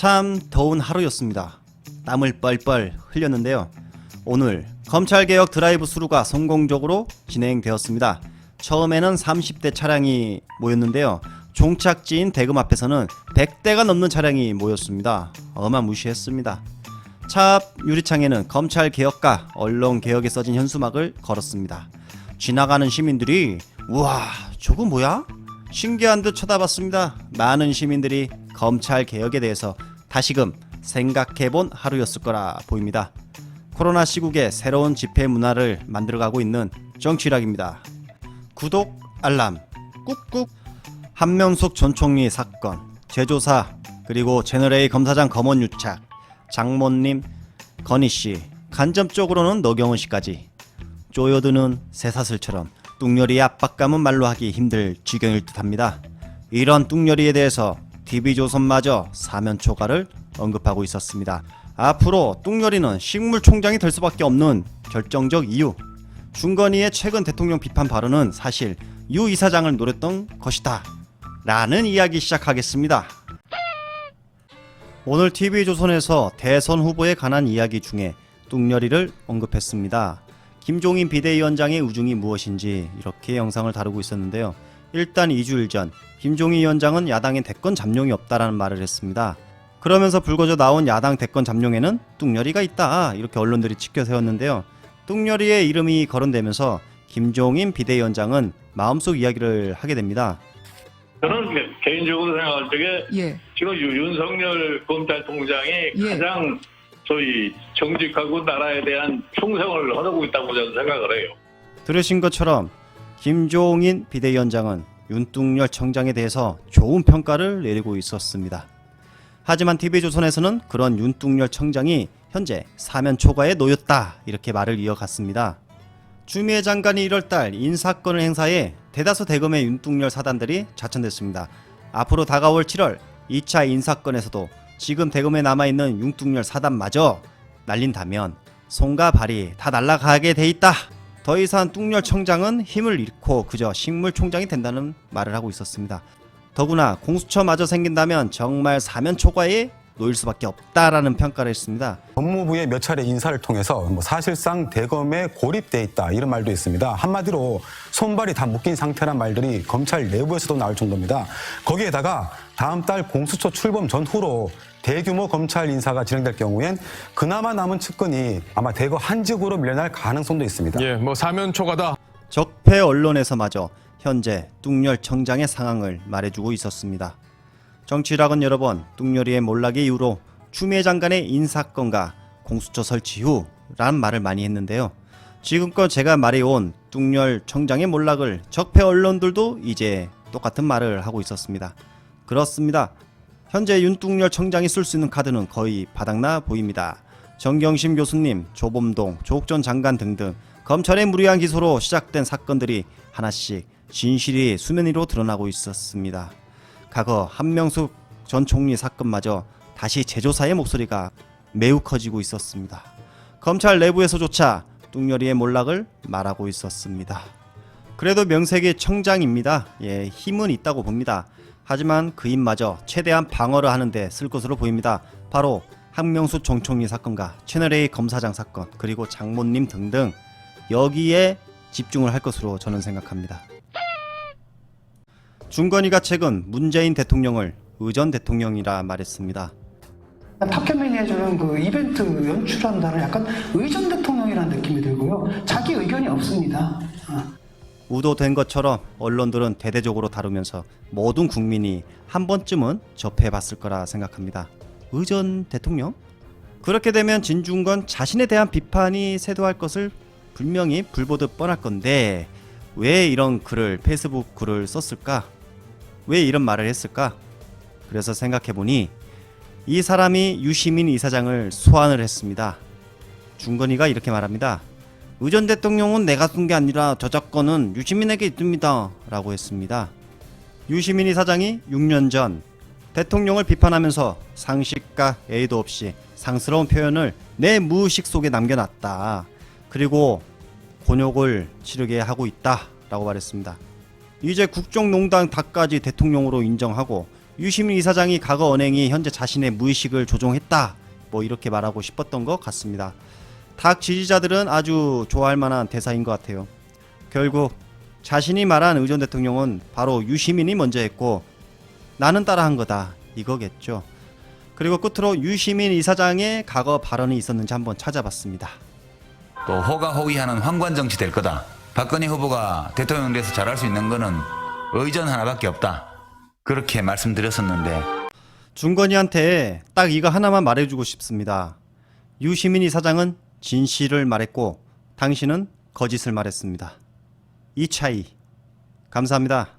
참 더운 하루였습니다. 땀을 뻘뻘 흘렸는데요. 오늘 검찰개혁 드라이브 스루가 성공적으로 진행되었습니다. 처음에는 30대 차량이 모였는데요. 종착지인 대금 앞에서는 100대가 넘는 차량이 모였습니다. 어마무시했습니다. 차 앞 유리창에는 검찰개혁과 언론개혁에 써진 현수막을 걸었습니다. 지나가는 시민들이 우와 저거 뭐야? 신기한 듯 쳐다봤습니다. 많은 시민들이 검찰개혁에 대해서 다시금 생각해본 하루였을 거라 보입니다. 코로나 시국에 새로운 집회 문화를 만들어가고 있는 정치락입니다. 구독, 알람, 꾹꾹. 한명숙 전 총리 사건, 제조사, 그리고 채널A 검사장 검언 유착, 장모님, 건희씨, 간접적으로는 노경은씨까지 쪼여드는 쇠사슬처럼 뚱녀리의 압박감은 말로 하기 힘들 지경일 듯합니다. 이런 뚱녀리에 대해서 TV조선마저 사면초가를 언급하고 있었습니다. 앞으로 뚱녀리는 식물총장이 될 수밖에 없는 결정적 이유, 중건희의 최근 대통령 비판 발언은 사실 유 이사장을 노렸던 것이다 라는 이야기 시작하겠습니다. 오늘 TV조선에서 대선 후보에 관한 이야기 중에 뚱녀리를 언급했습니다. 김종인 비대위원장의 우중이 무엇인지 이렇게 영상을 다루고 있었는데요. 일단 2주일 전 김종인 위원장은 야당에 대권 잠룡이 없다라는 말을 했습니다. 그러면서 불거져 나온 야당 대권 잠룡에는 뚱녀리가 있다 이렇게 언론들이 치켜세웠는데요. 뚱녀리의 이름이 거론되면서 김종인 비대위원장은 마음속 이야기를 하게 됩니다. 저는 개인적으로 생각할 적에 지금 윤석열 검찰총장이 가장 소위 정직하고 나라에 대한 충성을 하고 있다고 저는 생각을 해요. 들으신 것처럼 김종인 비대위원장은 윤뚱열 청장에 대해서 좋은 평가를 내리고 있었습니다. 하지만 TV조선에서는 그런 윤뚱열 청장이 현재 사면 초과에 놓였다 이렇게 말을 이어갔습니다. 추미애 장관이 1월달 인사권을 행사해 대다수 대검의 윤뚱열 사단들이 좌천됐습니다. 앞으로 다가올 7월 2차 인사권에서도 지금 대검에 남아있는 윤뚱열 사단마저 날린다면 손과 발이 다 날아가게 돼 있다. 더 이상 뚱열 청장은 힘을 잃고 그저 식물총장이 된다는 말을 하고 있었습니다. 더구나 공수처마저 생긴다면 정말 사면 초과에 놓일 수밖에 없다라는 평가를 했습니다. 법무부의 몇 차례 인사를 통해서 사실상 대검에 고립돼 있다 이런 말도 있습니다. 한마디로 손발이 다 묶인 상태란 말들이 검찰 내부에서도 나올 정도입니다. 거기에다가 다음 달 공수처 출범 전후로 대규모 검찰 인사가 진행될 경우엔 그나마 남은 측근이 아마 대거 한직으로 밀려날 가능성도 있습니다. 사면 초과다. 적폐 언론에서마저 현재 뚱열 청장의 상황을 말해주고 있었습니다. 정치락은 여러 번 뚱녀리의 몰락의 이후로 추미애 장관의 인사건과 공수처 설치 후라는 말을 많이 했는데요. 지금껏 제가 말해온 뚱열 청장의 몰락을 적폐 언론들도 이제 똑같은 말을 하고 있었습니다. 그렇습니다. 현재 윤뚱열 청장이 쓸 수 있는 카드는 거의 바닥나 보입니다. 정경심 교수님, 조범동, 조옥전 장관 등등 검찰의 무리한 기소로 시작된 사건들이 하나씩 진실이 수면 위로 드러나고 있었습니다. 과거 한명숙 전 총리 사건마저 다시 재조사의 목소리가 매우 커지고 있었습니다. 검찰 내부에서조차 뚱녀리의 몰락을 말하고 있었습니다. 그래도 명색이 청장입니다. 힘은 있다고 봅니다. 하지만 그 힘마저 최대한 방어를 하는데 쓸 것으로 보입니다. 바로 한명숙 전 총리 사건과 채널A 검사장 사건 그리고 장모님 등등 여기에 집중을 할 것으로 저는 생각합니다. 중건희가 최근 문재인 대통령을 의전 대통령이라 말했습니다. 탑캠맨이 해주는 그 이벤트 연출한다는 약간 의전 대통령이라는 느낌이 들고요. 자기 의견이 없습니다. 우도된 것처럼 언론들은 대대적으로 다루면서 모든 국민이 한 번쯤은 접해봤을 거라 생각합니다. 의전 대통령? 그렇게 되면 진중권 자신에 대한 비판이 쇄도할 것을 분명히 불보듯 뻔할 건데 왜 이런 글을 페이스북 글을 썼을까? 왜 이런 말을 했을까? 그래서 생각해보니 이 사람이 유시민 이사장을 소환을 했습니다. 중건희가 이렇게 말합니다. 의전 대통령은 내가 쓴 게 아니라 저작권은 유시민에게 있습니다 라고 했습니다. 유시민 이사장이 6년 전 대통령을 비판하면서 상식과 예의도 없이 상스러운 표현을 내 무의식 속에 남겨놨다. 그리고 곤욕을 치르게 하고 있다 라고 말했습니다. 이제 국정농단 닭까지 대통령으로 인정하고 유시민 이사장이 과거 언행이 현재 자신의 무의식을 조종했다, 뭐 이렇게 말하고 싶었던 것 같습니다. 닭 지지자들은 아주 좋아할 만한 대사인 것 같아요. 결국 자신이 말한 의전 대통령은 바로 유시민이 먼저 했고 나는 따라한 거다, 이거겠죠. 그리고 끝으로 유시민 이사장의 과거 발언이 있었는지 한번 찾아봤습니다. 또 호가호위하는 황관 정치 될 거다. 박근혜 후보가 대통령 돼서 잘할 수 있는 거는 의전 하나밖에 없다. 그렇게 말씀드렸었는데 준건이한테 딱 이거 하나만 말해주고 싶습니다. 유시민 이사장은 진실을 말했고 당신은 거짓을 말했습니다. 이 차이. 감사합니다.